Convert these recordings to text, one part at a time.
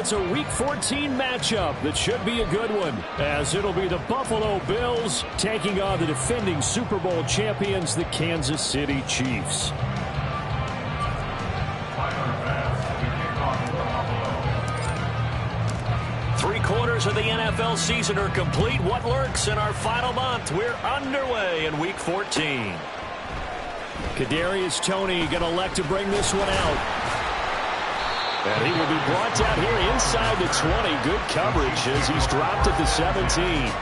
it's a Week 14 matchup that should be a good one, as it'll be the Buffalo Bills taking on the defending Super Bowl champions, the Kansas City Chiefs. Three-quarters of the NFL season are complete. What lurks in our final month? We're underway in Week 14. Kadarius Toney going to elect to bring this one out. And he will be brought down here inside the 20. Good coverage as he's dropped at the 17.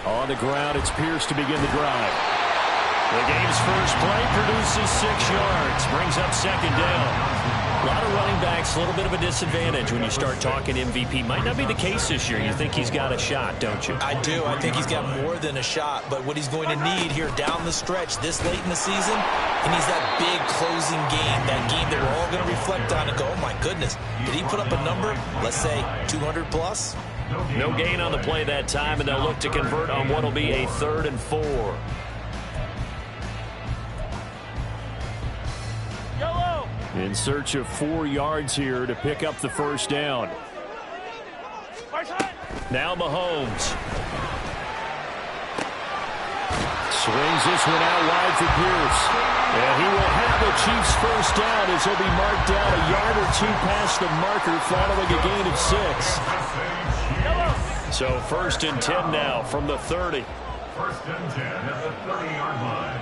On the ground, it's Pierce to begin the drive. The game's first play produces 6 yards, brings up second down. A lot of running backs, a little bit of a disadvantage when you start talking MVP. Might not be the case this year. You think he's got a shot, don't you? I do. I think he's got more than a shot. But what he's going to need here down the stretch this late in the season, he needs that big closing game, that game that we're all going to reflect on and go, oh, my goodness, did he put up a number, let's say 200 plus? No gain on the play that time, and they'll look to convert on what will be a 3rd and 4. In search of 4 yards here to pick up the first down. Now Mahomes. Swings this one out wide for Pierce. And he will have the Chiefs first down as he'll be marked down a yard or 2 past the marker following a gain of 6. So 1st and 10 now from the 30. 1st and 10 at the 30-yard line.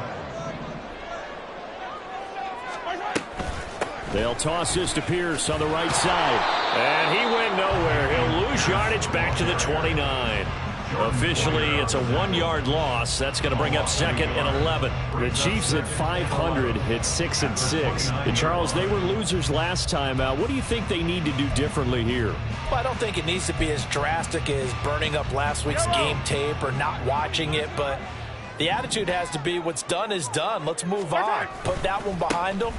They'll toss this to Pierce on the right side. And he went nowhere. He'll lose yardage back to the 29. Officially, it's a 1-yard loss. That's going to bring up 2nd and 11. The Chiefs at 500 hit 6-6. And Charles, they were losers last time out. What do you think they need to do differently here? Well, I don't think it needs to be as drastic as burning up last week's game tape or not watching it, but the attitude has to be what's done is done. Let's move on. Put that one behind them,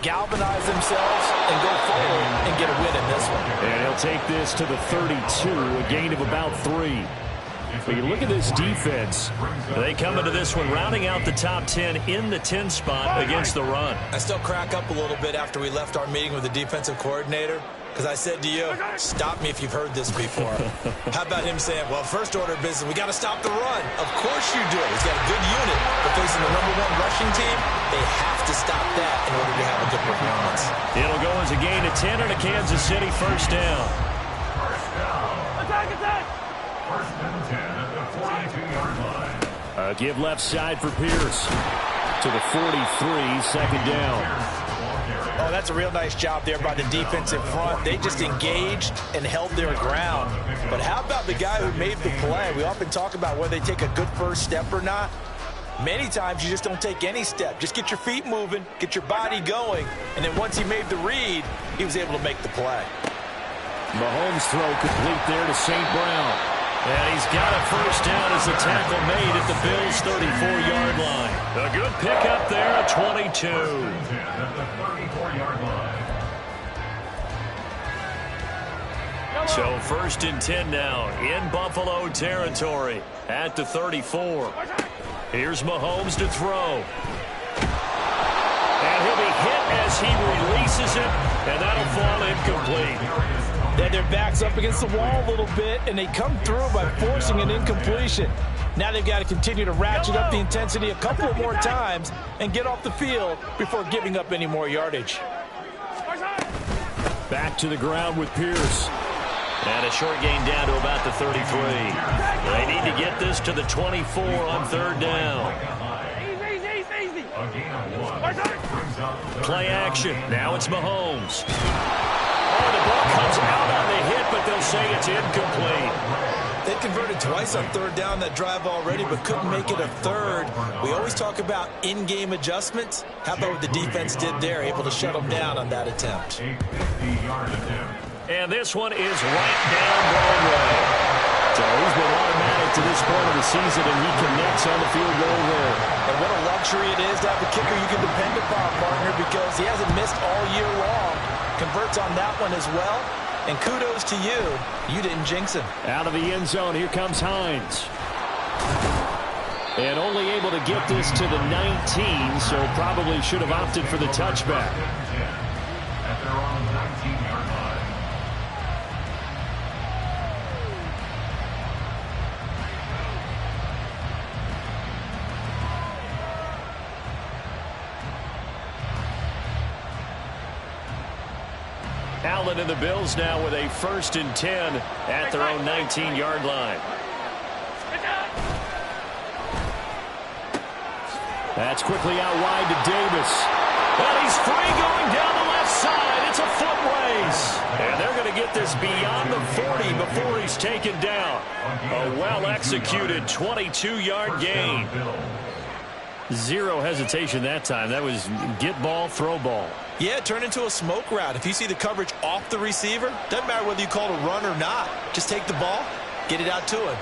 galvanize themselves, and go forward and get a win in this one. And he'll take this to the 32, a gain of about 3. When you look at this defense, they come into this one rounding out the top 10 in the 10 spot against the run. I still crack up a little bit after we left our meeting with the defensive coordinator, because I said to you, stop me if you've heard this before. How about him saying, well, first order of business, we got to stop the run. Of course you do. He's got a good unit, but facing the #1 rushing team, they have to stop that in order to have a good performance. It'll go as a gain of 10 and a Kansas City first down. Attack! 1st and 10 at the 42-yard line. Give left side for Pierce to the 43, second down. Oh, that's a real nice job there by the defensive front. They just engaged and held their ground. But how about the guy who made the play? We often talk about whether they take a good first step or not. Many times you just don't take any step. Just get your feet moving, get your body going, and then once he made the read, he was able to make the play. Mahomes throw complete there to St. Brown. And he's got a first down as the tackle made at the Bills' 34-yard line. A good pickup there at 22. So 1st and 10 now in Buffalo territory at the 34. Here's Mahomes to throw. And he'll be hit as he releases it, and that'll fall incomplete. Then their back's up against the wall a little bit, and they come through by forcing an incompletion. Now they've got to continue to ratchet up the intensity a couple more times and get off the field before giving up any more yardage. Back to the ground with Pierce. And a short gain down to about the 33. They need to get this to the 24 on 3rd down. Play action. Now it's Mahomes. Oh, the ball comes out on the hit, but they'll say it's incomplete. They converted twice on 3rd down that drive already, but couldn't make it a 3rd. We always talk about in-game adjustments. How about what the defense did there, able to shut them down on that attempt. And this one is right down Broadway. So he's been automatic to this point of the season, and he connects on the field goal there. And what a luxury it is to have a kicker you can Charles. He hasn't missed all year long. Converts on that one as well. And kudos to you. You didn't jinx him. Out of the end zone, here comes Hines. And only able to get this to the 19, so probably should have opted for the touchback. At their own 19-yard line. Allen and the Bills now with a 1st and 10 at their own 19-yard line. That's quickly out wide to Davis. And he's free going down the left side. It's a foot race. And they're going to get this beyond the 40 before he's taken down. A well-executed 22-yard gain. Zero hesitation that time. That was get ball, throw ball. Yeah, turn into a smoke route. If you see the coverage off the receiver, doesn't matter whether you call it a run or not. Just take the ball, get it out to him.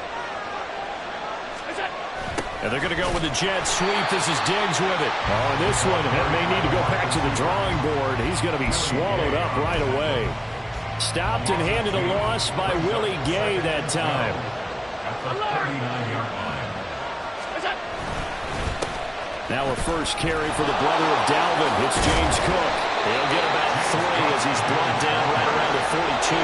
And they're going to go with the jet sweep. This is Diggs with it. Oh, and this one may need to go back to the drawing board. He's going to be swallowed up right away. Stopped and handed a loss by Willie Gay that time. At the 39-yard line. Now a first carry for the brother of Dalvin. It's James Cook. He'll get about 3 as he's brought down right around the 42.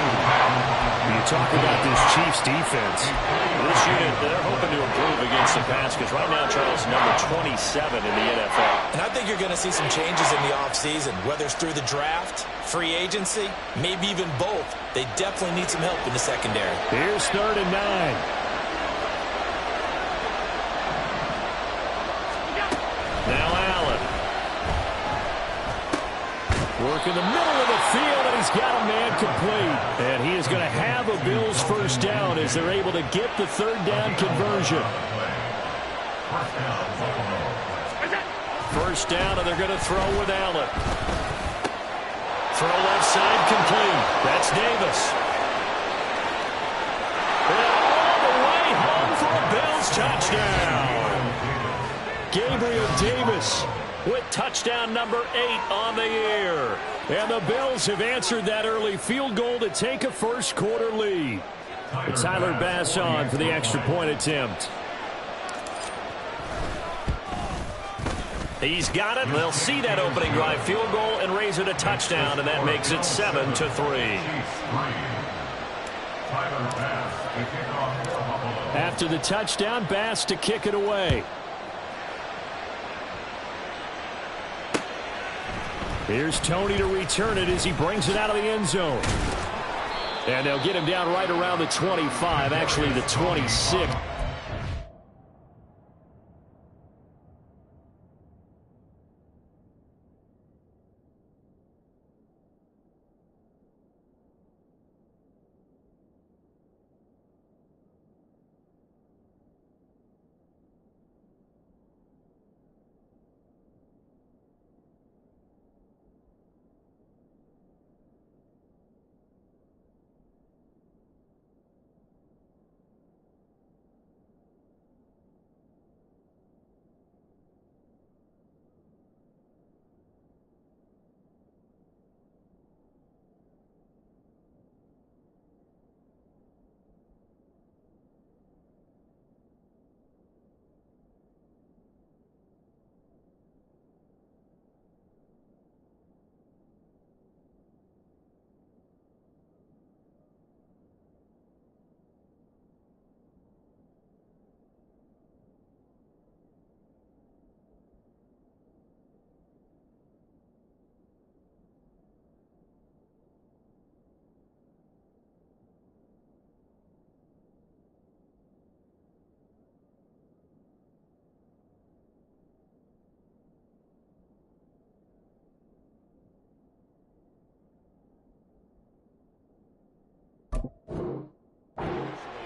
You talk about this Chiefs defense. This unit, they're hoping to improve against the pass because right now, Charles, number 27 in the NFL. And I think you're going to see some changes in the offseason, whether it's through the draft, free agency, maybe even both. They definitely need some help in the secondary. Here's 3rd and 9. Now Allen. Work in the middle of the field, and he's got a man complete. And he is going to have a Bills first down as they're able to get the 3rd down conversion. First down, and they're going to throw with Allen. Throw left side complete. That's Davis. And all the way home for a Bills touchdown. Gabriel Davis with touchdown number 8 on the year. And the Bills have answered that early field goal to take a first quarter lead. Tyler Bass on for the extra point attempt. He's got it. They'll see that opening drive field goal and raise it a touchdown, and that makes it 7-3. After the touchdown, Bass to kick it away. Here's Tony to return it as he brings it out of the end zone. And they'll get him down right around the 25, actually the 26.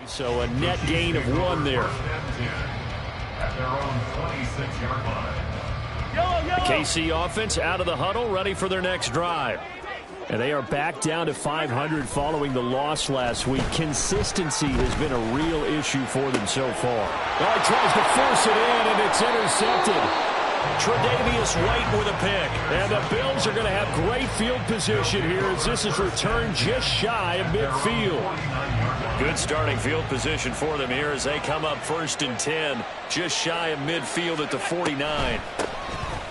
So a net gain of 1 there. At their own 26-yard line. The KC offense out of the huddle, ready for their next drive. And they are back down to 500 following the loss last week. Consistency has been a real issue for them so far. Oh, he tries to force it in, and it's intercepted. Tre'Davious White with a pick. And the Bills are going to have great field position here as this is returned just shy of midfield. Good starting field position for them here as they come up 1st and 10, just shy of midfield at the 49.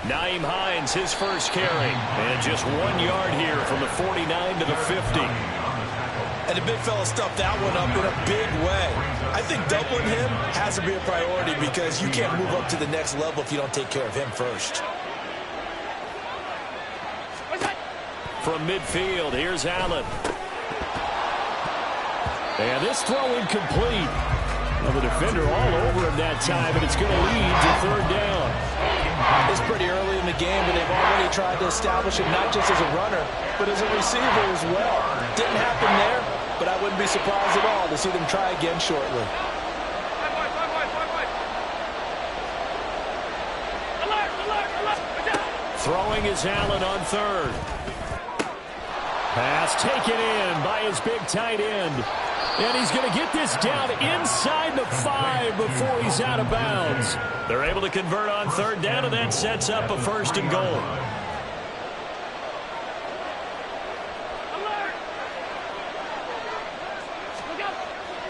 Nyheim Hines, his first carry, and just 1 yard here from the 49 to the 50. And the big fella stuffed that one up in a big way. I think doubling him has to be a priority because you can't move up to the next level if you don't take care of him first. From midfield, here's Allen. And this throw incomplete. Well, the defender all over him that time, and it's going to lead to 3rd down. It's pretty early in the game, but they've already tried to establish him not just as a runner, but as a receiver as well. Didn't happen there, but I wouldn't be surprised at all to see them try again shortly. Throwing is Allen on 3rd. Pass taken in by his big tight end. And he's going to get this down inside the 5 before he's out of bounds. They're able to convert on 3rd down, and that sets up a 1st and goal.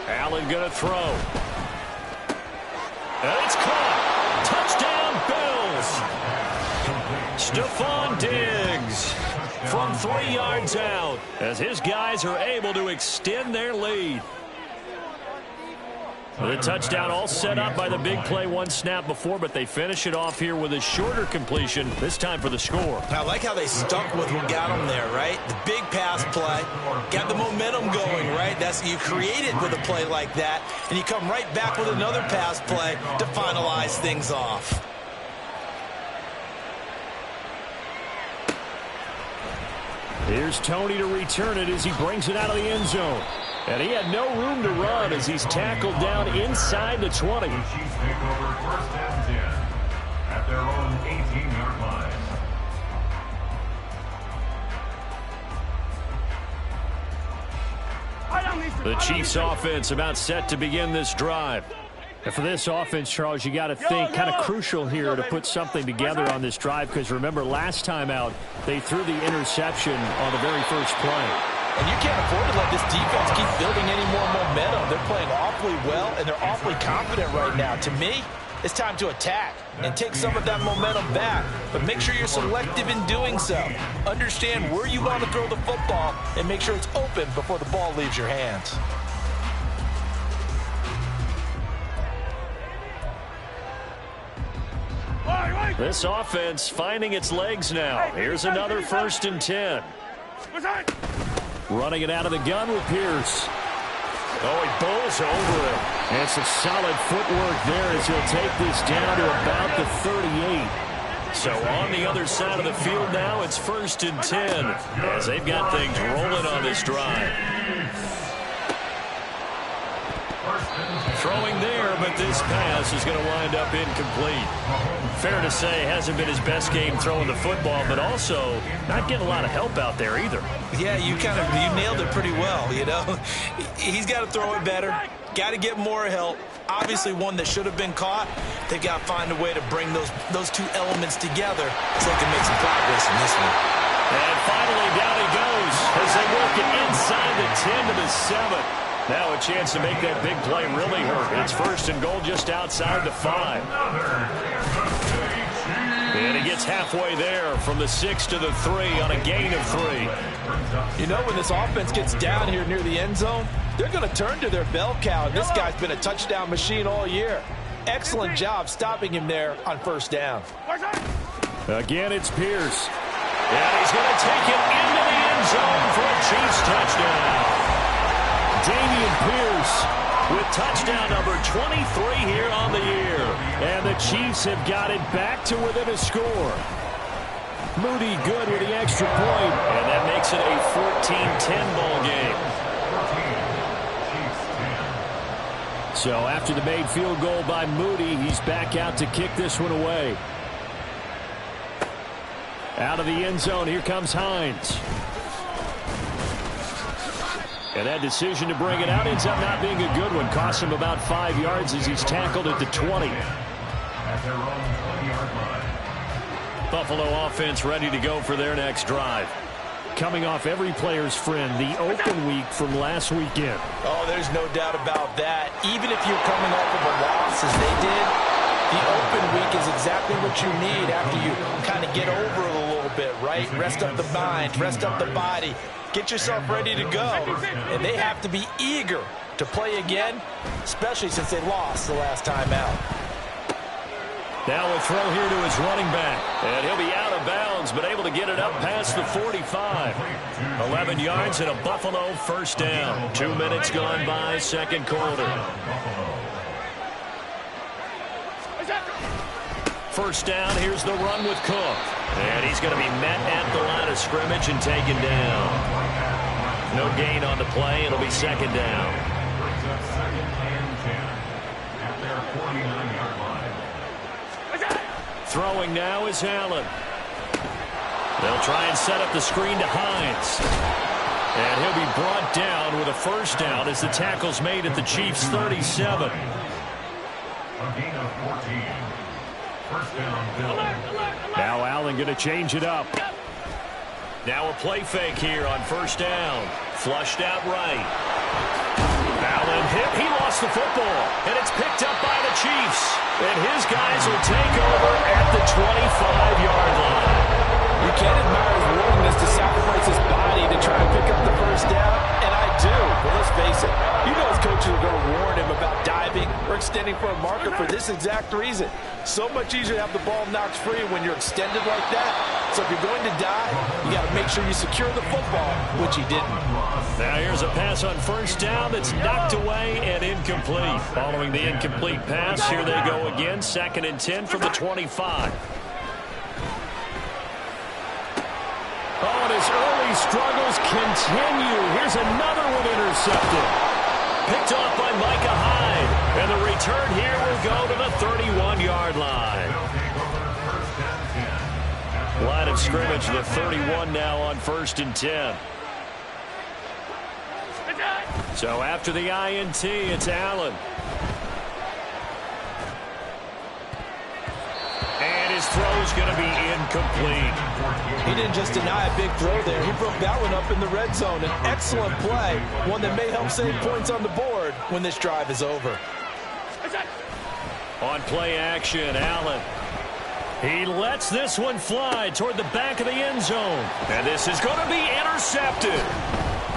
Allen going to throw. And it's caught. Touchdown, Bills. Stephon Diggs from 3 yards out as his guys are able to extend their lead. The touchdown all set up by the big play 1 snap before, but they finish it off here with a shorter completion, this time for the score. I like how they stuck with what got them there, right? The big pass play, got the momentum going, right? That's you create it with a play like that, and you come right back with another pass play to finalize things off. Here's Tony to return it as he brings it out of the end zone. And he had no room to run as he's tackled down inside the 20. The Chiefs take over 1st and 10 at their own 18-yard line. The Chiefs offense about set to begin this drive. And for this offense, Charles, you got to think kind of crucial here to put something together on this drive because remember last time out they threw the interception on the very first play. And you can't afford to let this defense keep building any more momentum. They're playing awfully well, and they're awfully confident right now. To me, it's time to attack and take some of that momentum back. But make sure you're selective in doing so. Understand where you want to throw the football and make sure it's open before the ball leaves your hands. This offense finding its legs now. Here's another 1st and 10. Running it out of the gun with Pierce. Oh, he bowls over it. And some solid footwork there as he'll take this down to about the 38. So on the other side of the field now, it's 1st and 10 as they've got things rolling on this drive. Throwing there, but this pass is going to wind up incomplete. Fair to say, hasn't been his best game throwing the football, but also not getting a lot of help out there either. Yeah, you nailed it pretty well, you know. He's got to throw it better, got to get more help. Obviously one that should have been caught. They've got to find a way to bring those two elements together so they can make some progress in this one. And finally down he goes as they work it inside the 10 to the 7. Now a chance to make that big play really hurt. It's 1st and goal just outside the 5. And he gets halfway there from the 6 to the 3 on a gain of 3. You know, when this offense gets down here near the end zone, they're going to turn to their bell cow. And this guy's been a touchdown machine all year. Excellent job stopping him there on 1st down. Again, it's Pierce. And he's going to take it into the end zone for a Chiefs touchdown. Dameon Pierce with touchdown number 23 here on the year. And the Chiefs have got it back to within a score. Moody good with the extra point. And that makes it a 14-10 ball game. So after the made field goal by Moody, he's back out to kick this one away. Out of the end zone, here comes Hines. And that decision to bring it out ends up not being a good one. Costs him about 5 yards as he's tackled at the 20. At their own 20-yard line. Buffalo offense ready to go for their next drive. Coming off every player's friend, the open week from last weekend. Oh, there's no doubt about that. Even if you're coming off of a loss as they did, the open week is exactly what you need after you kind of get over it a little bit, right? Rest up the mind, rest up the body, get yourself ready to go. And they have to be eager to play again, especially since they lost the last time out. Now a throw here to his running back. And he'll be out of bounds, but able to get it up past the 45. 11 yards and a Buffalo first down. 2 minutes gone by, second quarter. First down, here's the run with Cook. And he's going to be met at the line of scrimmage and taken down. No gain on the play. It'll be second down. Throwing now is Allen. They'll try and set up the screen to Hines. And he'll be brought down with a first down as the tackle's made at the Chiefs' 37. A gain of 14. First down, Bill. Now Allen going to change it up. Now a play fake here on first down. Flushed out right. Allen hit. He lost the football. And it's picked up by the Chiefs. And his guys will take over at the 25-yard line. You can't admire his willingness to sacrifice his body to try and pick up the first down, and I do. But let's face it, you know his coaches are going to warn him about diving or extending for a marker for this exact reason. So much easier to have the ball knocked free when you're extended like that. So if you're going to dive, you got to make sure you secure the football, which he didn't. Now here's a pass on first down that's knocked away and incomplete. Following the incomplete pass, here they go again. 2nd and 10 from the 25. Oh, and his early struggles continue. Here's another one intercepted. Picked off by Micah Hyde. And the return here will go to the 31-yard line. Line of scrimmage, the 31 now on 1st and 10. So after the INT, it's Allen. And his throw's going to be incomplete. He didn't just deny a big throw there. He broke that one up in the red zone. An excellent play, one that may help save points on the board when this drive is over. On play action, Allen. He lets this one fly toward the back of the end zone. And this is going to be intercepted.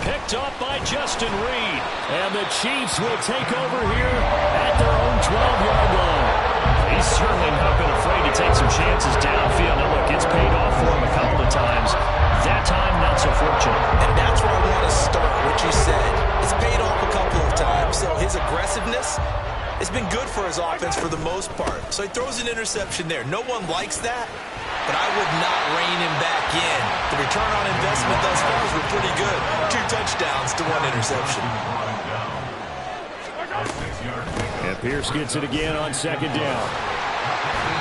Picked up by Justin Reed. And the Chiefs will take over here at their own 12-yard line. He's certainly not been afraid to take some chances downfield. And look, it's paid off for him a couple of times. That time, not so fortunate. And that's where I want to start, what you said. It's paid off a couple of times, so his aggressiveness has been good for his offense for the most part. So he throws an interception there. No one likes that, but I would not rein him back in. The return on investment thus far has been pretty good. 2 touchdowns to 1 interception. And Pierce gets it again on 2nd down.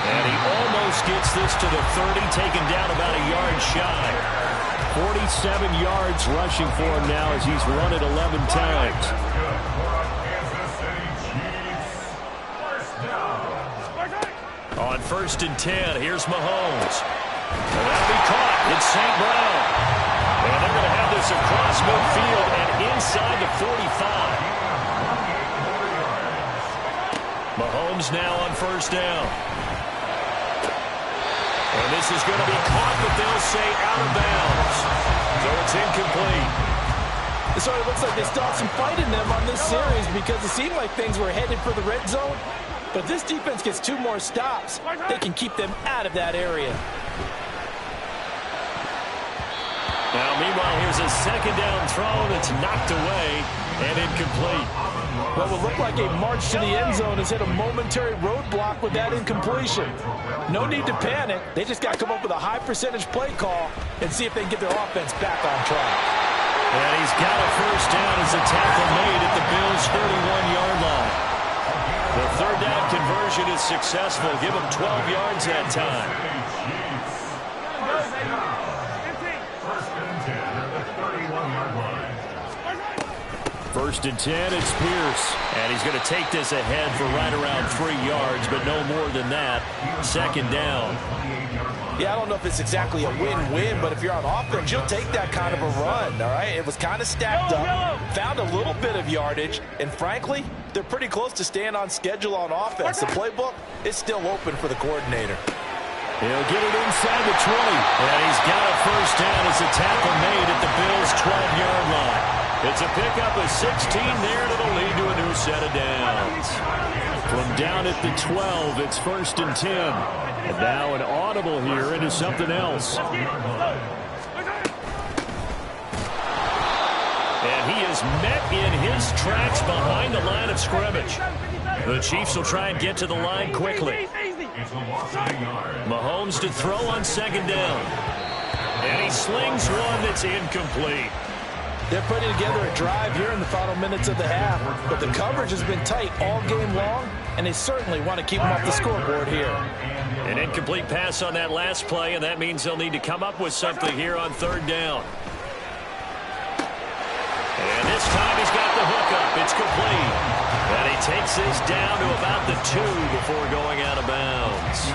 And he almost gets this to the 30, taken down about a yard shy. 47 yards rushing for him now as he's run it 11 times. On 1st and 10, here's Mahomes. And that'll be caught. It's St. Brown. And they're going to have this across midfield and inside the 45. Mahomes now on 1st down. And this is going to be caught, but they'll say out of bounds. So it's incomplete. So it looks like they still have some fight in them on this series because it seemed like things were headed for the red zone. But if this defense gets 2 more stops, they can keep them out of that area. Now, meanwhile, here's a 2nd down throw that's knocked away and incomplete. What will look like a march to the end zone has hit a momentary roadblock with that incompletion. No need to panic. They just got to come up with a high percentage play call and see if they can get their offense back on track. And he's got a first down as a tackle made at the Bills' 31-yard line. The 3rd down conversion is successful. Give him 12 yards that time. First and 10 at the 31-yard line. 1st and 10, it's Pierce. And he's going to take this ahead for right around 3 yards, but no more than that. 2nd down. Yeah, I don't know if it's exactly a win-win, but if you're on offense, you'll take that kind of a run, all right? It was kind of stacked up, found a little bit of yardage, and frankly, they're pretty close to staying on schedule on offense. The playbook is still open for the coordinator. He'll get it inside the 20. And he's got a first down as a tackle made at the Bills' 12-yard line. It's a pickup of 16 there, and it'll lead to a new set of downs. From down at the 12, it's 1st and 10. And now an audible here into something else. And he is met in his tracks behind the line of scrimmage. The Chiefs will try and get to the line quickly. Mahomes to throw on 2nd down. And he slings one that's incomplete. They're putting together a drive here in the final minutes of the half, but the coverage has been tight all game long, and they certainly want to keep them off the scoreboard here. An incomplete pass on that last play, and that means they'll need to come up with something here on 3rd down. And this time he's got the hookup. It's complete. And he takes this down to about the 2 before going out of bounds.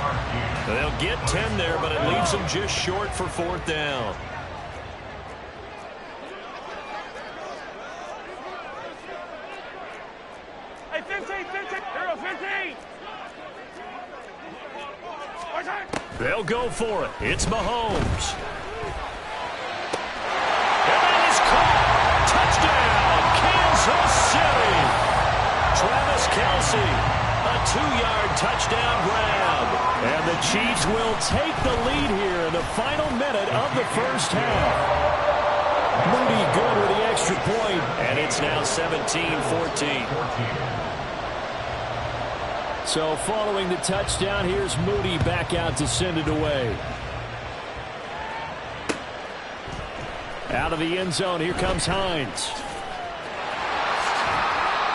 They'll get 10 there, but it leaves them just short for 4th down. Hey, 15, 15. They'll go for it. It's Mahomes. And that is caught. Touchdown, Kansas City. Travis Kelce, a 2-yard touchdown grab. And the Chiefs will take the lead here in the final minute of the first half. Moody good with the extra point, and it's now 17-14. So following the touchdown, here's Moody back out to send it away. Out of the end zone, here comes Hines.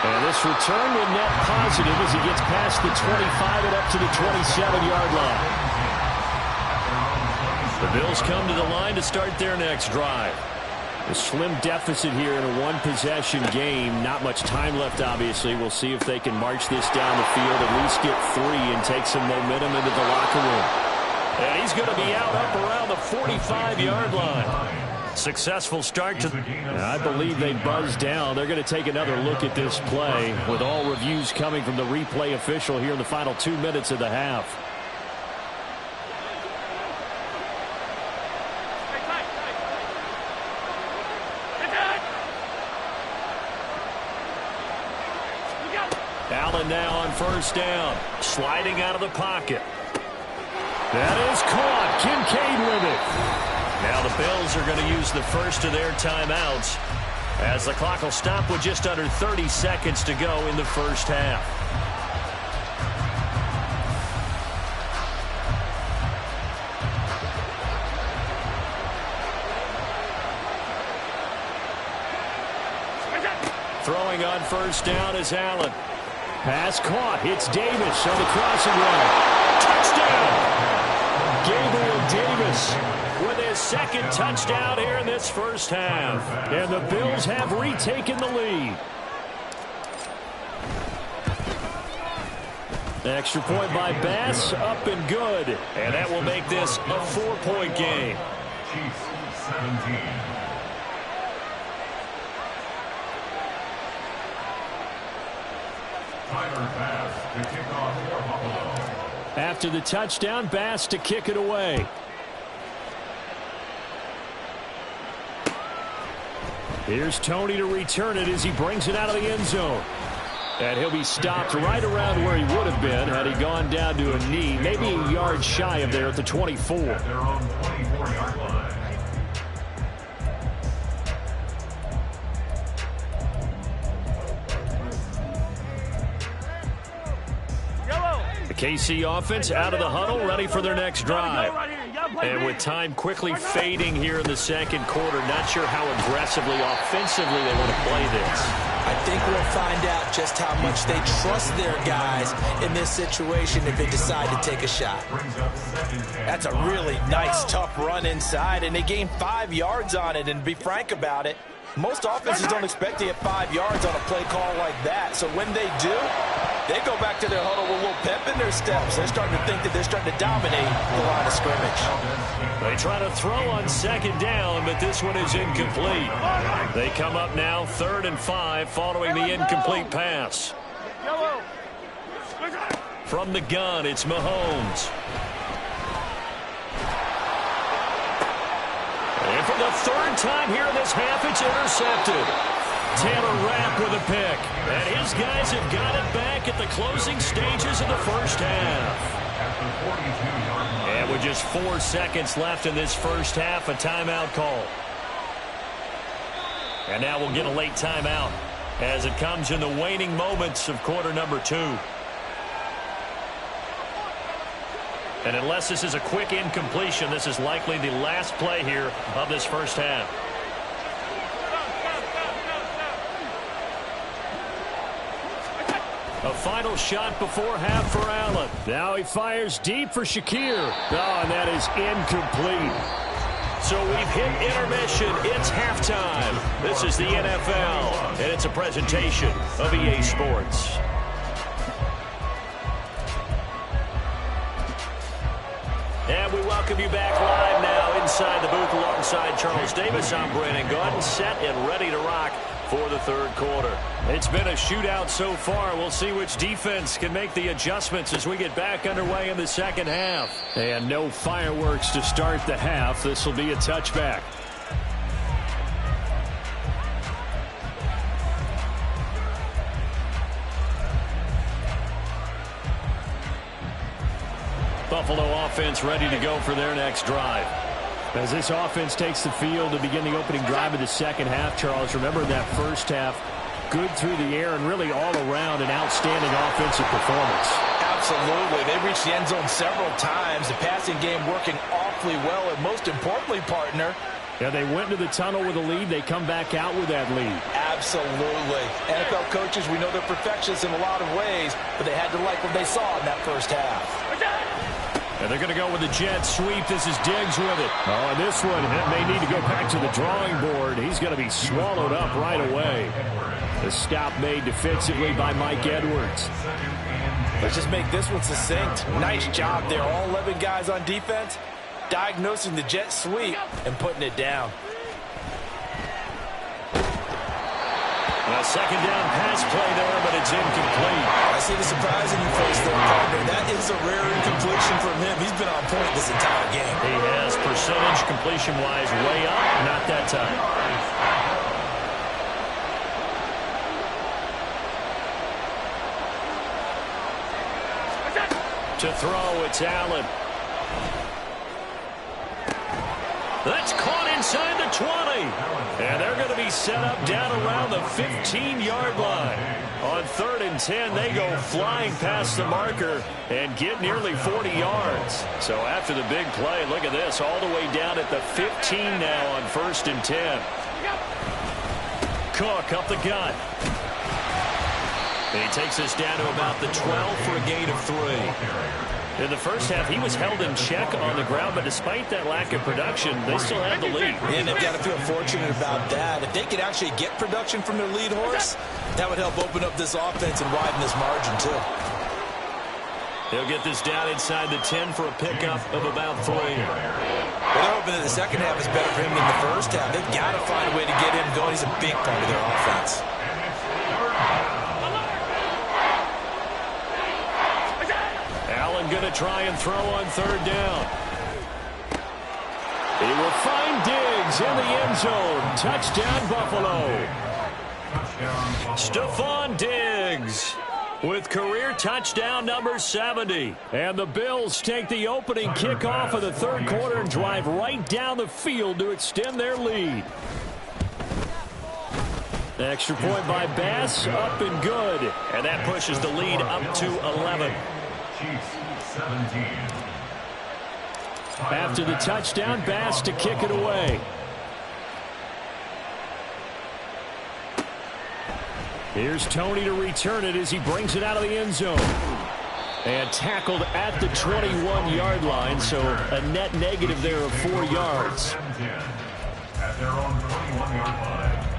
And this return will net positive as he gets past the 25 and up to the 27-yard line. The Bills come to the line to start their next drive. A slim deficit here in a one-possession game. Not much time left, obviously. We'll see if they can march this down the field, at least get 3 and take some momentum into the locker room. And he's going to be out up around the 45-yard line. Successful start to... I believe they buzzed down. They're going to take another look at this play, with all reviews coming from the replay official here in the final 2 minutes of the half. Allen now on 1st down, sliding out of the pocket. That is caught. Kincaid with it. Now the Bills are going to use the first of their timeouts as the clock will stop with just under 30 seconds to go in the first half. Throwing on 1st down is Allen. Pass caught. It's Davis on the crossing line. Touchdown! Gabriel Davis with his 2nd touchdown here in this first half. And the Bills have retaken the lead. Extra point by Bass, up and good. And that will make this a 4-point game. Chiefs 17. After the touchdown, Bass to kick it away. Here's Tony to return it as he brings it out of the end zone. And he'll be stopped right around where he would have been had he gone down to a knee, maybe a yard shy of there at the 24. At their own 24-yard line. The KC offense out of the huddle, ready for their next drive. And with time quickly fading here in the second quarter, not sure how aggressively, offensively they want to play this. I think we'll find out just how much they trust their guys in this situation if they decide to take a shot. That's a really nice, tough run inside, and they gained 5 yards on it. And to be frank about it, most offenses don't expect to get 5 yards on a play call like that. So when they do, They go back to their huddle with a little pep in their steps. They're starting to think that they're starting to dominate the line of scrimmage. They try to throw on second down, but this one is incomplete. They come up now 3rd and 5 following the incomplete pass. From the gun, it's Mahomes. And for the 3rd time here in this half, it's intercepted. Taylor Rapp with a pick. And his guys have got it back at the closing stages of the first half. And with just 4 seconds left in this first half, a timeout call. And now we'll get a late timeout as it comes in the waning moments of quarter number 2. And unless this is a quick incompletion, this is likely the last play here of this first half. A final shot before half for Allen. Now he fires deep for Shakir. Oh, and that is incomplete. So we've hit intermission. It's halftime. This is the NFL, and it's a presentation of EA Sports. And we welcome you back live now inside the booth alongside Charles Davis. I'm Brandon Gaudin, set and ready to rock for the 3rd quarter. It's been a shootout so far. We'll see which defense can make the adjustments as we get back underway in the second half. And no fireworks to start the half. This will be a touchback. Buffalo offense ready to go for their next drive. As this offense takes the field to begin the opening drive of the second half, Charles, remember that first half, good through the air and really all around an outstanding offensive performance. Absolutely. They reached the end zone several times. The passing game working awfully well. And most importantly, partner, yeah, they went to the tunnel with a lead. They come back out with that lead. Absolutely. NFL coaches, we know they're perfectionists in a lot of ways, but they had to like what they saw in that first half. And they're going to go with the jet sweep. This is Diggs with it. Oh, and this one may need to go back to the drawing board. He's going to be swallowed up right away. The stop made defensively by Mike Edwards. Let's just make this one succinct. Nice job there. All 11 guys on defense diagnosing the jet sweep and putting it down. A second down pass play there, but it's incomplete. I see the surprise in your face there, partner. That is a rare incompletion from him. He's been on point this entire game. He has percentage completion-wise way up, not that time. To throw, it's Allen. That's caught inside the 20. And they're going to be set up down around the 15-yard line. On 3rd and 10, they go flying past the marker and get nearly 40 yards. So after the big play, look at this, all the way down at the 15 now on 1st and 10. Cook up the gut. And he takes us down to about the 12 for a gain of 3. In the first half, he was held in check on the ground, but despite that lack of production, they still have the lead. And they've got to feel fortunate about that. If they could actually get production from their lead horse, that would help open up this offense and widen this margin, too. They'll get this down inside the 10 for a pickup of about 3. Well, they're hoping that the second half is better for him than the first half. They've got to find a way to get him going. He's a big part of their offense. Going to try and throw on 3rd down. He will find Diggs in the end zone. Touchdown, Buffalo. Stephon Diggs with career touchdown number 70. And the Bills take the opening kickoff of the 3rd quarter and drive right down the field to extend their lead. Extra point by Bass, up and good. And that pushes the lead up to 11. After the touchdown, Bass to kick it away. Here's Tony to return it as he brings it out of the end zone. And tackled at the 21-yard line, so a net negative there of 4 yards.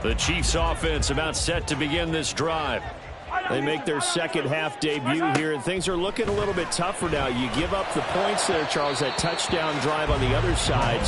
The Chiefs offense about set to begin this drive. They make their second half debut here, and things are looking a little bit tougher now. You give up the points there, Charles, that touchdown drive on the other side.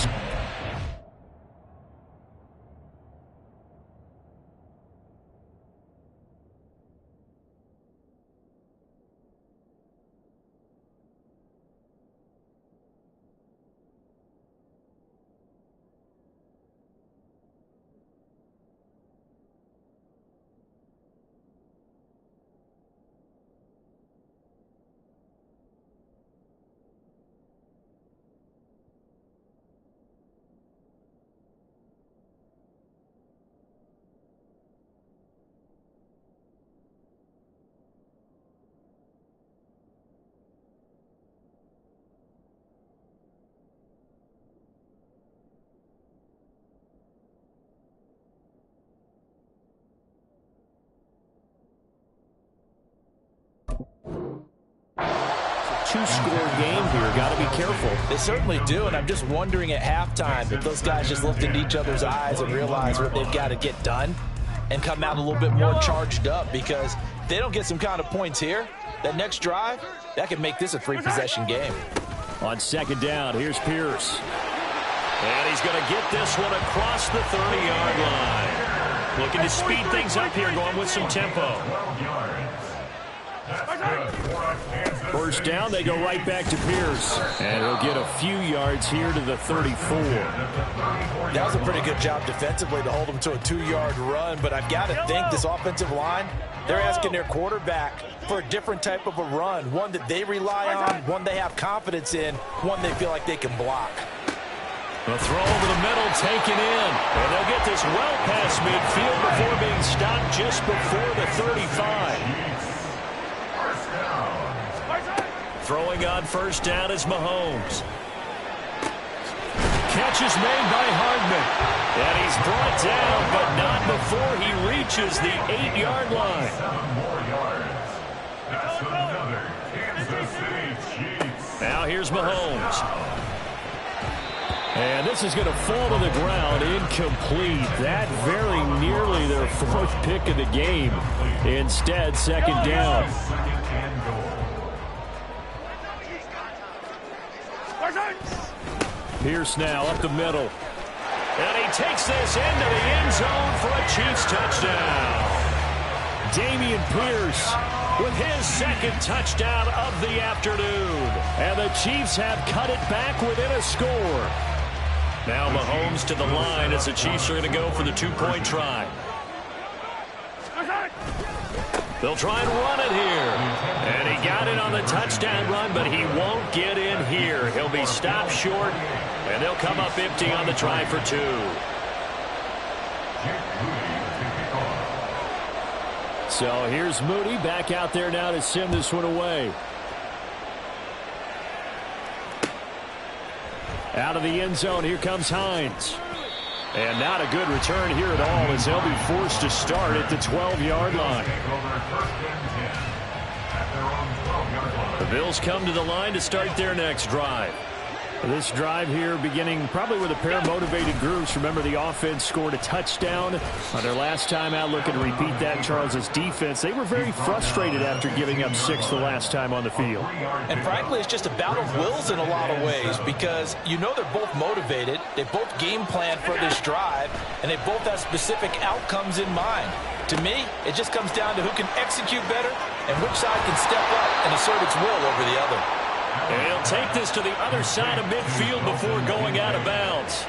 Two-score game here. Got to be careful. They certainly do, and I'm just wondering at halftime if those guys just looked into each other's eyes and realized what they've got to get done and come out a little bit more charged up, because if they don't get some kind of points here, that next drive, that could make this a three-possession game. On second down, here's Pierce. And he's going to get this one across the 30-yard line. Looking to speed things up here, going with some tempo. First down, they go right back to Pierce. And he'll get a few yards here to the 34. That was a pretty good job defensively to hold him to a 2-yard run, but I've got to think this offensive line, they're asking their quarterback for a different type of a run, one that they rely on, one they have confidence in, one they feel like they can block. A throw over the middle taken in. And they'll get this well past midfield before being stopped just before the 35. Throwing on first down is Mahomes. Catch is made by Hardman. And he's brought down, but not before he reaches the 8-yard line. 7 more yards. That's another Kansas City Chiefs. Now here's Mahomes. And this is going to fall to the ground, incomplete. That very nearly their fourth pick of the game. Instead, second down. Pierce now up the middle. And he takes this into the end zone for a Chiefs touchdown. Dameon Pierce with his second touchdown of the afternoon. And the Chiefs have cut it back within a score. Now Mahomes to the line as the Chiefs are going to go for the 2-point try. They'll try and run it here. And he got it on the touchdown run, but he won't get in here. He'll be stopped short, and they'll come up empty on the try for 2. So here's Moody back out there now to send this one away. Out of the end zone, here comes Hines. And not a good return here at all, as they'll be forced to start at the 12-yard line. The Bills come to the line to start their next drive. This drive here beginning probably with a pair of motivated groups. Remember, the offense scored a touchdown on their last time out. Looking to repeat that, Charles' defense. They were very frustrated after giving up 6 the last time on the field. And frankly, it's just a battle of wills in a lot of ways, because you know they're both motivated. They both game plan for this drive, and they both have specific outcomes in mind. To me, it just comes down to who can execute better and which side can step up and assert its will over the other. And he'll take this to the other side of midfield before going out of bounds.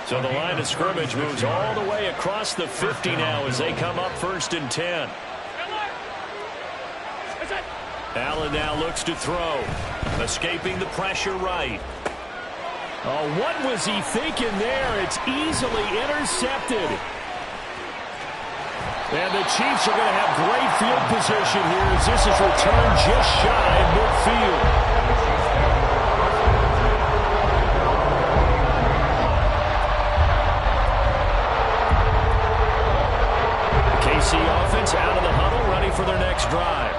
So the line of scrimmage moves all the way across the 50 now as they come up 1st and 10. Allen now looks to throw. Escaping the pressure right. Oh, what was he thinking there? It's easily intercepted. And the Chiefs are going to have great field position here as this is returned just shy of midfield. Offense out of the huddle, ready for their next drive.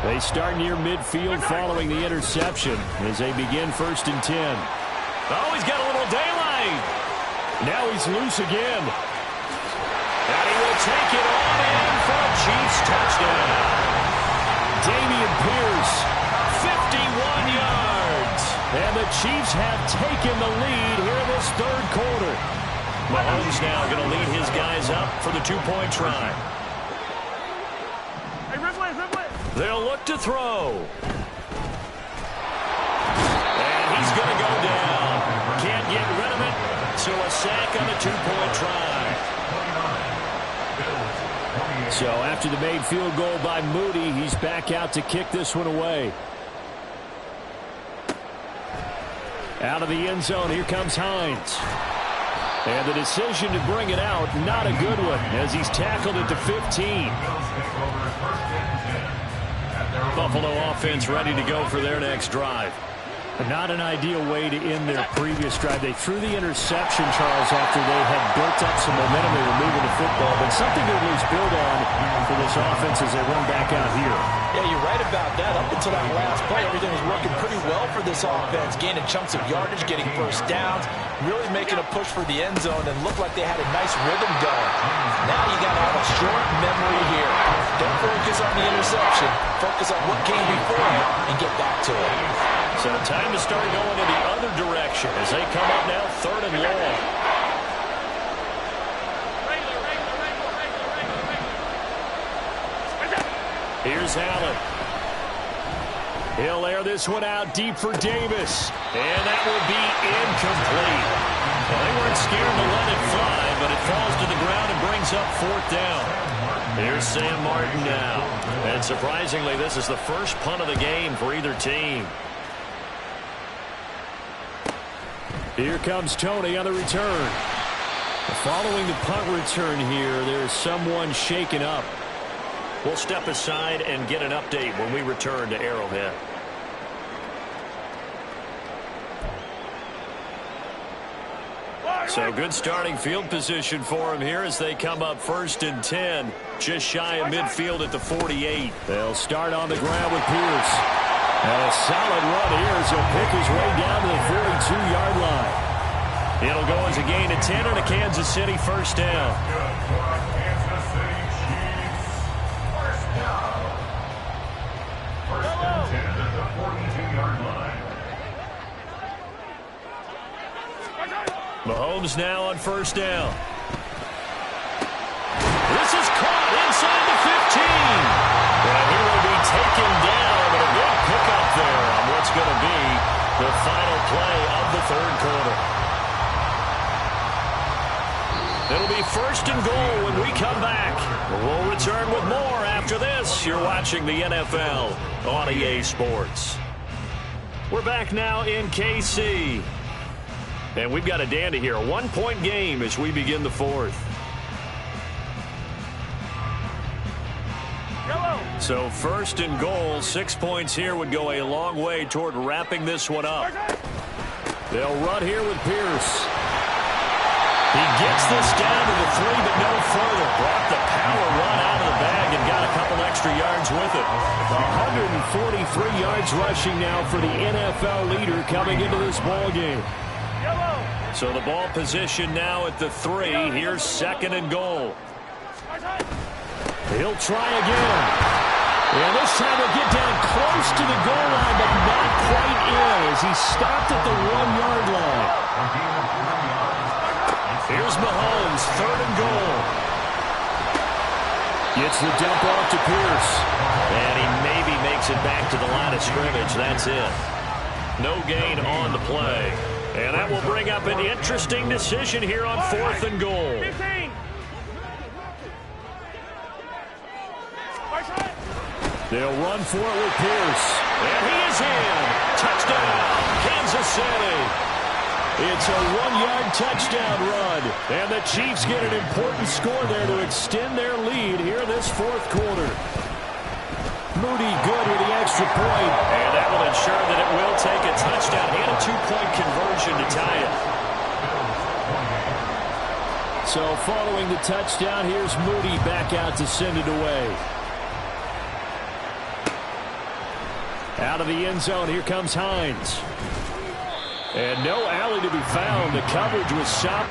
They start near midfield following the interception as they begin 1st and 10. Oh, he's got a little daylight. Now he's loose again. And he will take it on in for a Chiefs touchdown. Dameon Pierce, 51 yards. And the Chiefs have taken the lead here in this third quarter. Mahomes now going to lead his guys up for the two-point try. Hey, Ripley. They'll look to throw. And he's going to go down. Can't get rid of it. So a sack on the two-point try. So after the made field goal by Moody, he's back out to kick this one away. Out of the end zone, here comes Hines. And the decision to bring it out, not a good one, as he's tackled at the 15. Buffalo offense ready to go for their next drive. Not an ideal way to end their previous drive. They threw the interception, Charles, after they had built up some momentum. They were moving the football, but something to at least build on for this offense as they run back out here. Yeah, you're right about that. Up until that last play, everything was working pretty well for this offense, gaining chunks of yardage, getting first downs, really making a push for the end zone, and looked like they had a nice rhythm going. Now you got to have a short memory here. Don't focus on the interception. Focus on what came before it and get back to it. So time to start going in the other direction as they come up now third and long. Here's Allen. He'll air this one out deep for Davis. And that will be incomplete. Well, they weren't scared to let it fly, but it falls to the ground and brings up fourth down. Here's Sam Martin now. And surprisingly, this is the first punt of the game for either team. Here comes Tony on the return. Following the punt return here, there's someone shaken up. We'll step aside and get an update when we return to Arrowhead. So good starting field position for him here as they come up 1st and 10. Just shy of midfield at the 48. They'll start on the ground with Pierce. And a solid run here as he'll pick his way down to the 42-yard line. It'll go as a gain of 10 and a Kansas City first down. Kansas City Chiefs. First down. 1st and 10 at the 42-yard line. Mahomes now on first down. This is caught inside the 15. And he will be taken down, but a big pickup there on what's going to be the final play of the third quarter. It'll be 1st and goal when we come back. We'll return with more after this. You're watching the NFL on EA Sports. We're back now in KC. And we've got a dandy here. A 1-point game as we begin the fourth. So 1st and goal, 6 points here would go a long way toward wrapping this one up. They'll run here with Pierce. He gets this down to the 3, but no further. Brought the power run out of the bag and got a couple extra yards with it. 143 yards rushing now for the NFL leader coming into this ball game. So the ball position now at the 3. Here's 2nd and goal. He'll try again. And this time he'll get down close to the goal line, but not quite in as he stopped at the 1-yard line. Here's Mahomes, 3rd and goal. Gets the dump off to Pierce. And he maybe makes it back to the line of scrimmage. That's it. No gain on the play. And that will bring up an interesting decision here on 4th and goal. 15. They'll run for it with Pierce. And he is in. Touchdown, Kansas City. It's a 1-yard touchdown run. And the Chiefs get an important score there to extend their lead here in this fourth quarter. Moody good with the extra point. And that will ensure that it will take a touchdown and a 2-point conversion to tie it. So following the touchdown, here's Moody back out to send it away. Out of the end zone, here comes Hines. And no alley to be found. The coverage was shot.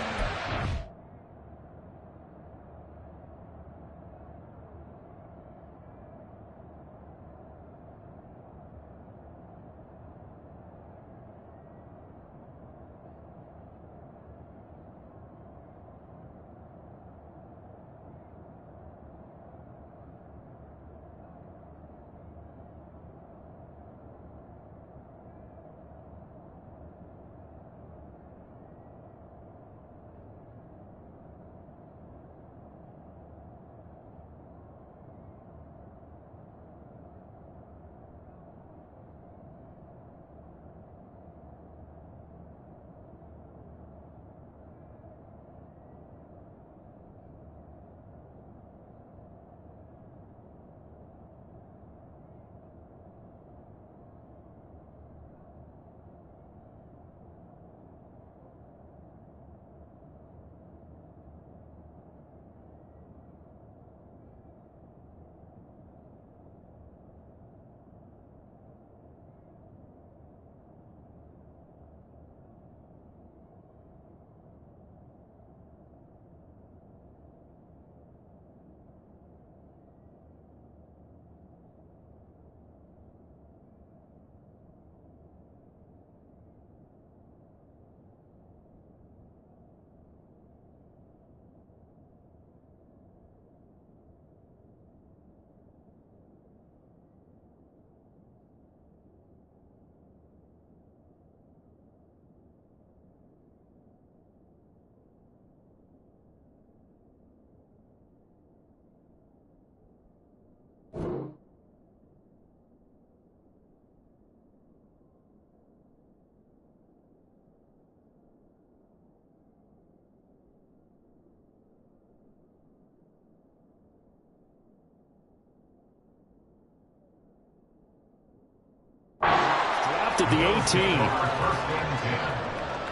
stopped at the 18. First and 10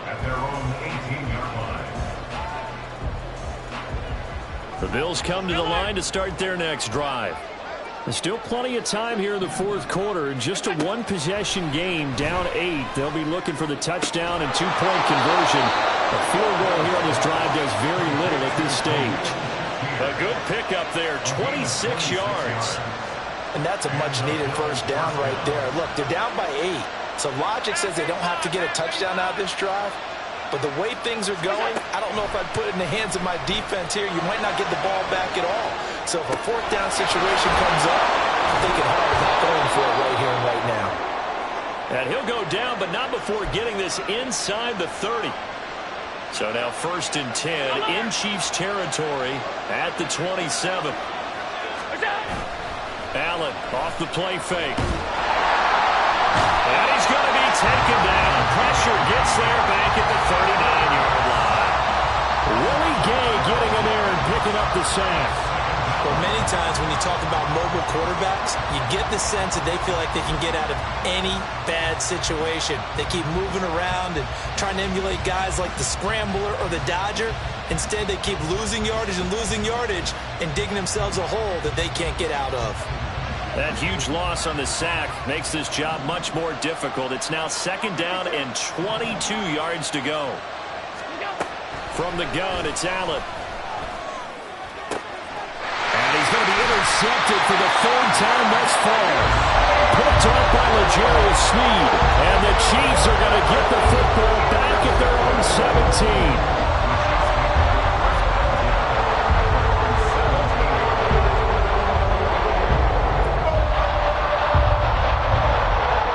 at their own 18-yard line. The Bills come to the line to start their next drive. There's still plenty of time here in the fourth quarter. Just a one-possession game, down 8. They'll be looking for the touchdown and two-point conversion. A field goal here on this drive does very little at this stage. A good pickup there, 26 yards. And that's a much-needed first down right there. Look, they're down by 8. So logic says they don't have to get a touchdown out of this drive. But the way things are going, I don't know if I'd put it in the hands of my defense here. You might not get the ball back at all. So if a fourth down situation comes up, I'm thinking hard about going for it right here and right now. And he'll go down, but not before getting this inside the 30. So now 1st and 10 in Chiefs territory at the 27. Allen off the play fake. And he's going to be taken down. Pressure gets there back at the 39-yard line. Willie Gay getting in there and picking up the sack. Well, many times when you talk about mobile quarterbacks, you get the sense that they feel like they can get out of any bad situation. They keep moving around and trying to emulate guys like the Scrambler or the Dodger. Instead, they keep losing yardage and digging themselves a hole that they can't get out of. That huge loss on the sack makes this job much more difficult. It's now 2nd down and 22 yards to go. From the gun, it's Allen. And he's going to be intercepted for the 3rd time thus far. Picked up by L'Jarius Sneed. And the Chiefs are going to get the football back at their own 17.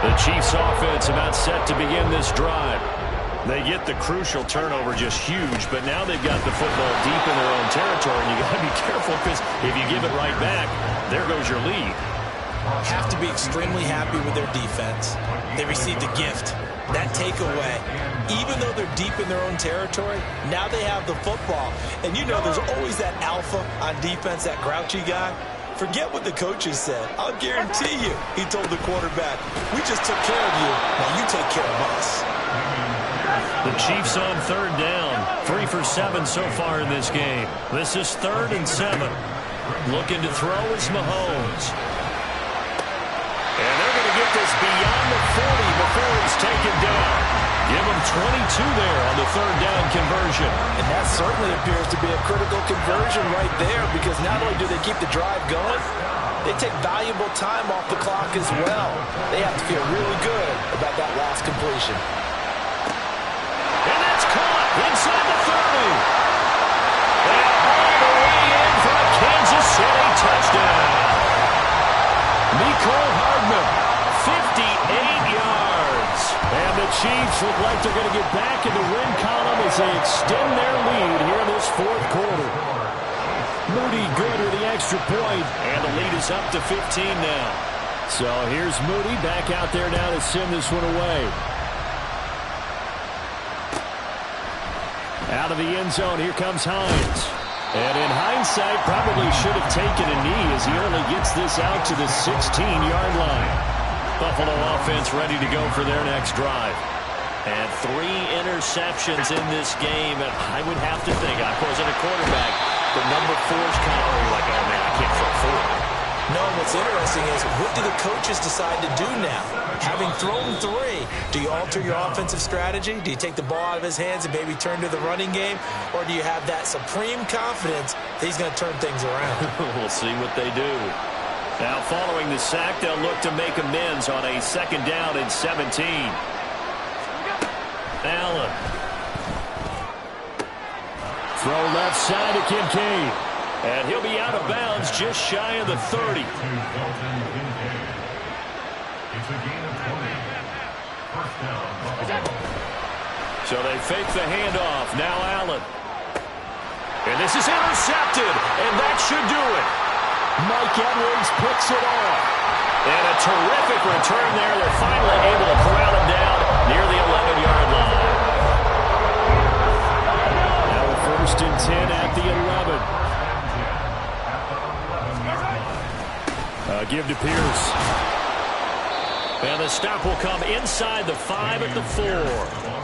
The Chiefs offense about set to begin this drive. They get the crucial turnover, just huge, but now they've got the football deep in their own territory, and you got to be careful because if you give it right back, there goes your lead. Have to be extremely happy with their defense. They received a gift. That takeaway, even though they're deep in their own territory, now they have the football. And you know there's always that alpha on defense, that grouchy guy. Forget what the coaches said. I'll guarantee you, he told the quarterback, we just took care of you. Now you take care of us. The Chiefs on 3rd down. 3 for 7 so far in this game. This is 3rd and 7. Looking to throw is Mahomes. And they're going to get this beyond the 40 before it's taken down. Give them 22 there on the 3rd down conversion. And that certainly appears to be a critical conversion right there, because not only do they keep the drive going, they take valuable time off the clock as well. They have to feel really good about that last completion. And that's caught inside the 30. And all the way in for a Kansas City touchdown. Mecole Hardman, 58 yards. And the Chiefs look like they're going to get back in the win column as they extend their lead here in this 4th quarter. Moody good with the extra point. And the lead is up to 15 now. So here's Moody back out there now to send this one away. Out of the end zone, here comes Hines. And in hindsight, probably should have taken a knee as he only gets this out to the 16-yard line. Buffalo offense ready to go for their next drive. And 3 interceptions in this game. And I would have to think, I wasn't a quarterback, but number 4's kind of like, oh man, I can't throw 4. No, what's interesting is, what do the coaches decide to do now? Having thrown 3, do you alter your offensive strategy? Do you take the ball out of his hands and maybe turn to the running game? Or do you have that supreme confidence that he's going to turn things around? We'll see what they do. Now, following the sack, they'll look to make amends on a 2nd down and 17. Allen. Throw left side to Kincaid. And he'll be out of bounds just shy of the 30. It's a gain of 20. First down, Buffalo. So they fake the handoff. Now Allen. And this is intercepted. And that should do it. Mike Edwards picks it off. And a terrific return there. They're finally able to corral him down near the 11-yard line. Now a 1st and 10 at the 11. Give to Pierce. And the stop will come inside the 5 at the 4.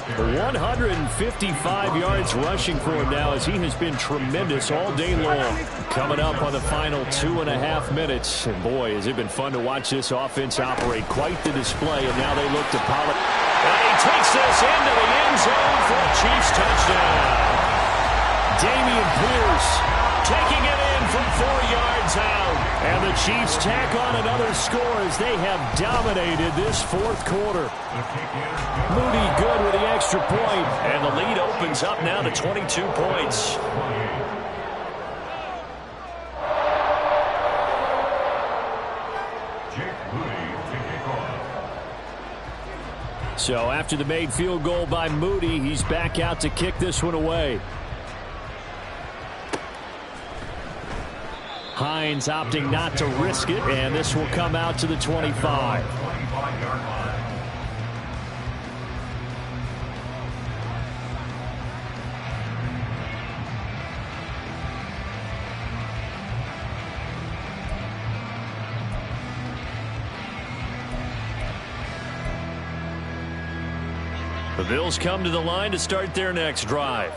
155 yards rushing for him now as he has been tremendous all day long. Coming up on the final 2.5 minutes. And boy, has it been fun to watch this offense operate. Quite the display. And now they look to Pollard. And he takes this into the end zone for a Chiefs touchdown. Damian Pierce taking it in from 4 yards out. And the Chiefs tack on another score as they have dominated this fourth quarter. Moody good with the extra point. And the lead opens up now to 22 points. So after the made field goal by Moody, he's back out to kick this one away. Hines opting not to risk it, and this will come out to the 25. The Bills come to the line to start their next drive.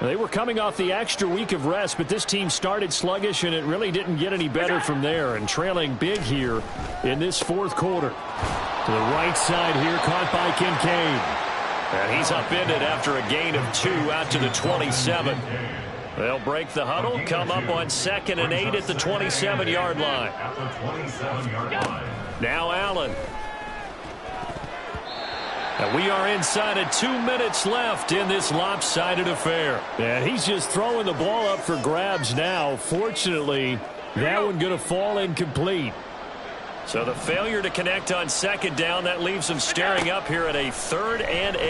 They were coming off the extra week of rest, but this team started sluggish, and it really didn't get any better from there. And trailing big here in this fourth quarter. To the right side here, caught by Kincaid. And he's upended after a gain of 2 out to the 27. They'll break the huddle, come up on 2nd and 8 at the 27-yard line. Now Allen. And we are inside of 2 minutes left in this lopsided affair. And he's just throwing the ball up for grabs now. Fortunately, that one going to fall incomplete. So the failure to connect on 2nd down, that leaves him staring up here at a 3rd and 8.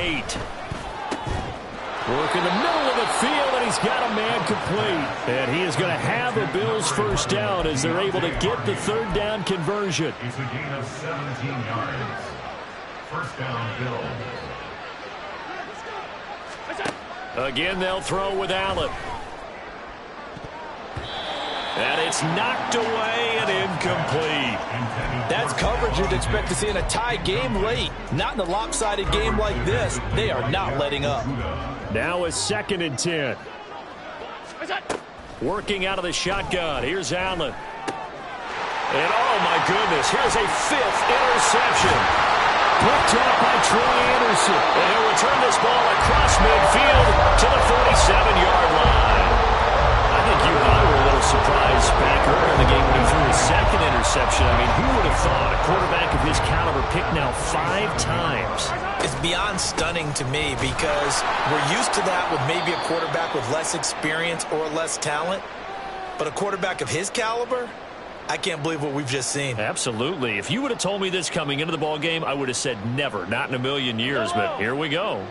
Work in the middle of the field, and he's got a man complete. And he is going to have a Bills first down as they're able to get the 3rd down conversion. It's a gain of 17 yards. First down, Bills. Again, they'll throw with Allen. And it's knocked away and incomplete. That's coverage you'd expect to see in a tie game late. Not in a lopsided game like this. They are not letting up. Now a 2nd and 10. Working out of the shotgun. Here's Allen. And oh my goodness, here's a 5th interception. Picked up by Troy Anderson. And he'll return this ball across midfield to the 47-yard line. I think you and I were a little surprised back earlier in the game when he threw his 2nd interception. I mean, who would have thought a quarterback of his caliber picked now 5 times? It's beyond stunning to me because we're used to that with maybe a quarterback with less experience or less talent. But a quarterback of his caliber, I can't believe what we've just seen. Absolutely. If you would have told me this coming into the ball game, I would have said never, not in a million years. But here we go.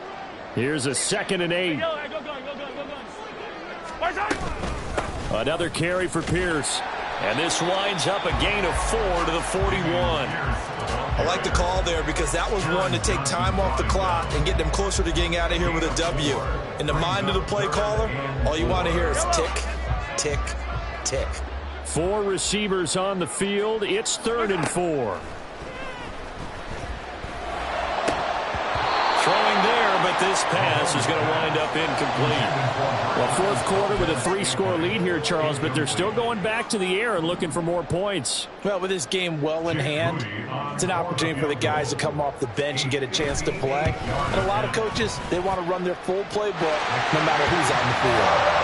Here's a 2nd and 8. Another carry for Pierce. And this winds up a gain of 4 to the 41. I like the call there because that was one to take time off the clock and get them closer to getting out of here with a W. In the mind of the play caller, all you want to hear is tick, tick, tick. 4 receivers on the field. It's 3rd and 4. Throwing there, but this pass is going to wind up incomplete. Well, fourth quarter with a 3-score lead here, Charles, but they're still going back to the air and looking for more points. Well, with this game well in hand, it's an opportunity for the guys to come off the bench and get a chance to play. And a lot of coaches, they want to run their full playbook no matter who's on the field.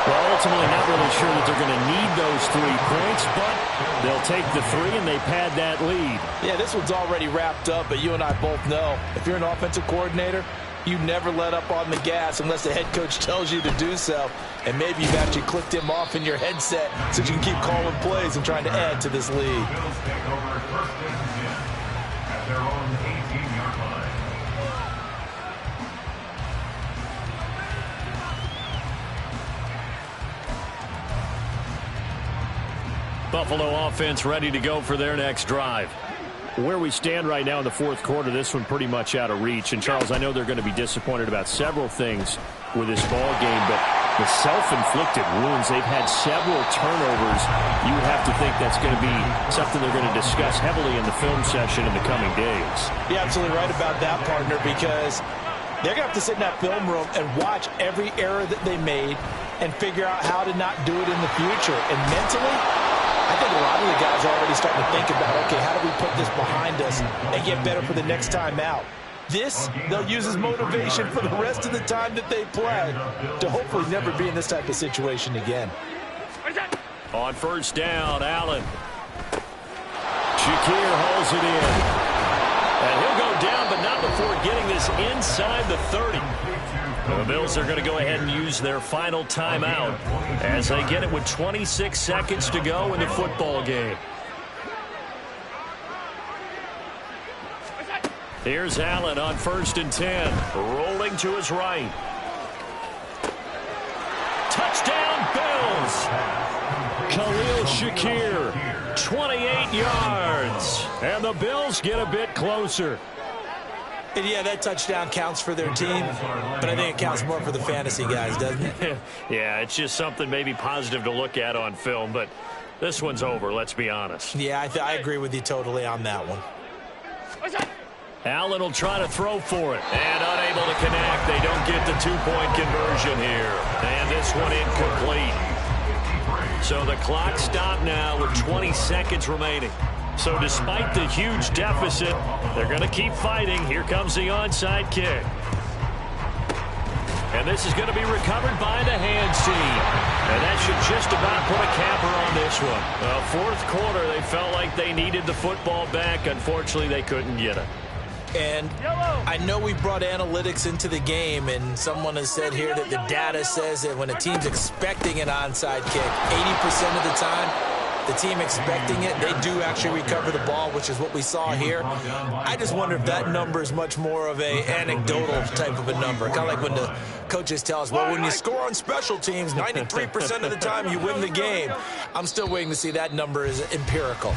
Well, ultimately not really sure that they're going to need those 3 points, but they'll take the 3 and they pad that lead. Yeah, this one's already wrapped up, but you and I both know if you're an offensive coordinator, you never let up on the gas unless the head coach tells you to do so. And maybe you've actually clicked him off in your headset so you can keep calling plays and trying to add to this lead. Bills take over 1st and 10 at their own 18-yard line. Buffalo offense ready to go for their next drive. Where we stand right now in the fourth quarter, this one pretty much out of reach. And, Charles, I know they're going to be disappointed about several things with this ball game, but The self-inflicted wounds, they've had several turnovers. You would have to think that's going to be something they're going to discuss heavily in the film session in the coming days. You're absolutely right about that, partner, because they're going to have to sit in that film room and watch every error that they made and figure out how to not do it in the future. And mentally, I think a lot of the guys are already starting to think about, okay, how do we put this behind us and get better for the next time out? This, they'll use as motivation for the rest of the time that they play to hopefully never be in this type of situation again. On first down, Allen. Shakir holds it in. And he'll go down, but not before getting this inside the 30. The Bills are going to go ahead and use their final timeout as they get it with 26 seconds to go in the football game. Here's Allen on first and 10. Rolling to his right. Touchdown, Bills. Khalil Shakir, 28 yards. And the Bills get a bit closer. And yeah, that touchdown counts for their team, but I think it counts more for the fantasy guys, doesn't it? Yeah, it's just something maybe positive to look at on film, but this one's over, let's be honest. Yeah, I agree with you totally on that one. Allen will try to throw for it, and unable to connect. They don't get the two-point conversion here, and this one incomplete. So the clock stopped now with 20 seconds remaining. So despite the huge deficit, they're going to keep fighting. Here comes the onside kick. And this is going to be recovered by the hands team. And that should just about put a capper on this one. Well, fourth quarter, they felt like they needed the football back. Unfortunately, they couldn't get it. And I know we brought analytics into the game, and someone has said here that the data says that when a team's expecting an onside kick, 80% of the time, the team expecting it, they do actually recover the ball, which is what we saw here. I just wonder if that number is much more of a anecdotal type of a number. Kind of like when the coaches tell us, well, when you score on special teams, 93% of the time you win the game. I'm still waiting to see that number is empirical.